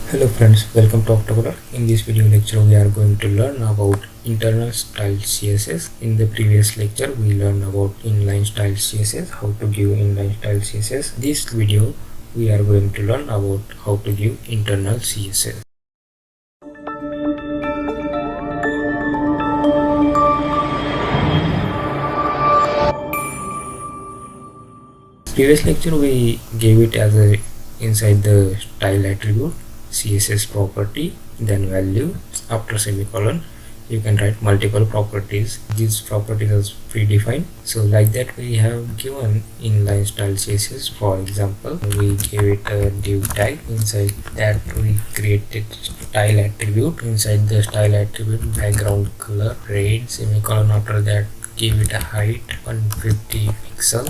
Hello friends, welcome to OctaCoder. In this video lecture we are going to learn about internal style CSS. In the previous lecture we learned about inline style CSS, how to give inline style CSS. This video we are going to learn about how to give internal CSS. Previous lecture we gave it as a inside the style attribute CSS property, then value, after semicolon you can write multiple properties. These properties are predefined, so like that we have given inline style CSS. For example, we gave it a div tag. Inside that we created style attribute. Inside the style attribute, background color red, semicolon, after that give it a height 150 pixel,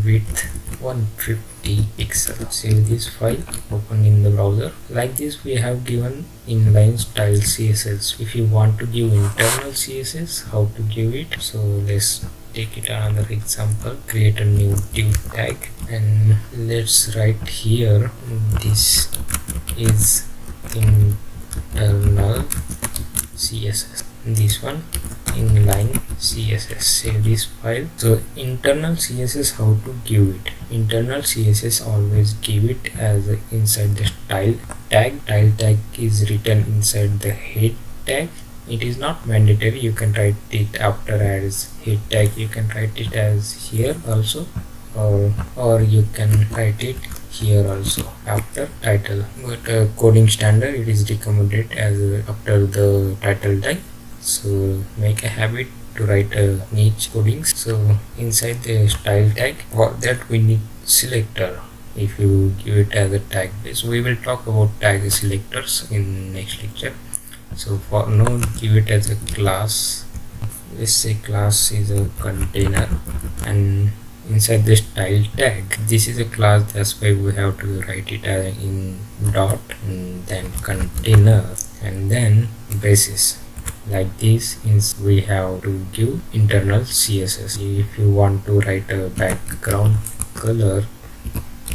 width 150 pixel. Save this file, open in the browser. Like this we have given inline style CSS. If you want to give internal CSS, how to give it? So let's take it another example. Create a new div tag and let's write here this is internal CSS. This one inline CSS. Save this file. So internal CSS, how to give it? Internal CSS always give it as inside the style tag. Style tag is written inside the head tag. It is not mandatory, you can write it after as head tag, you can write it as here also, or you can write it here also after title, but coding standard it is recommended as after the title tag. So make a habit to write a niche codings. So inside the style tag, for that we need selector. If you give it as a tag, so we will talk about tag selectors in next lecture. So for now give it as a class. Let's say class is a container, and inside the style tag, this is a class, that's why we have to write it in dot and then container and then braces. Like this is we have to give internal CSS. If you want to write a background color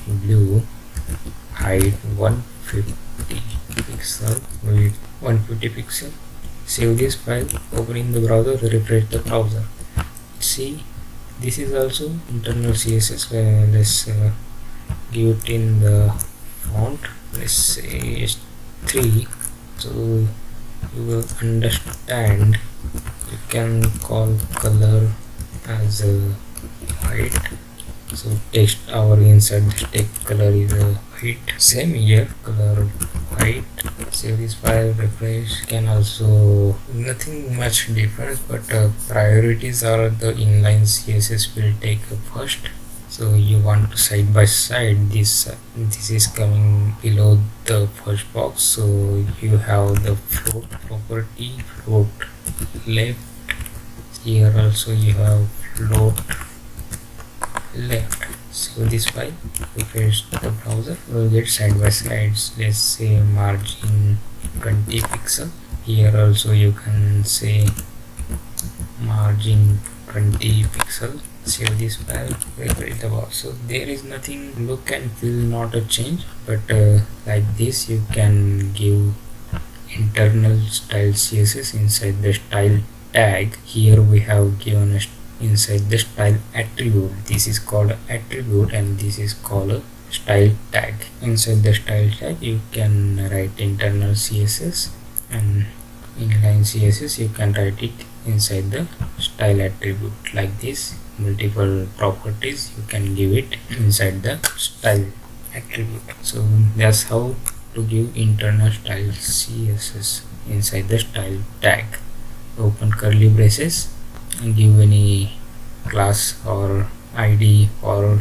blue, height 150 pixel, width 150 pixel, save this file, open in the browser, refresh the browser. See, this is also internal CSS. Let's give it in the font, let's say 3, so you will understand. You can call color as a white, so text our inside the text color is a white. Same here, color white. Save this file, refresh. Can also nothing much difference, but priorities are the inline CSS will take first. So you want to side by side, this is coming below the first box, so you have the float property, float left. Here also you have float left. So this file, refresh the browser, we'll get side by sides. Let's say margin 20 pixel. Here also you can say margin 20 pixel. Save this file, refresh the box. So there is nothing, look and feel not a change, but like this you can give internal style CSS inside the style tag. Here we have given a inside the style attribute. This is called attribute and this is called a style tag. Inside the style tag you can write internal CSS, and inline CSS you can write it inside the style attribute. Like this, multiple properties you can give it inside the style attribute. So that's how to give internal style CSS inside the style tag. Open curly braces and give any class or ID, or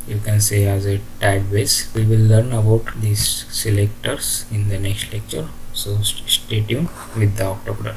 you can say as a tag base. We will learn about these selectors in the next lecture, so stay tuned with the OctaCoder.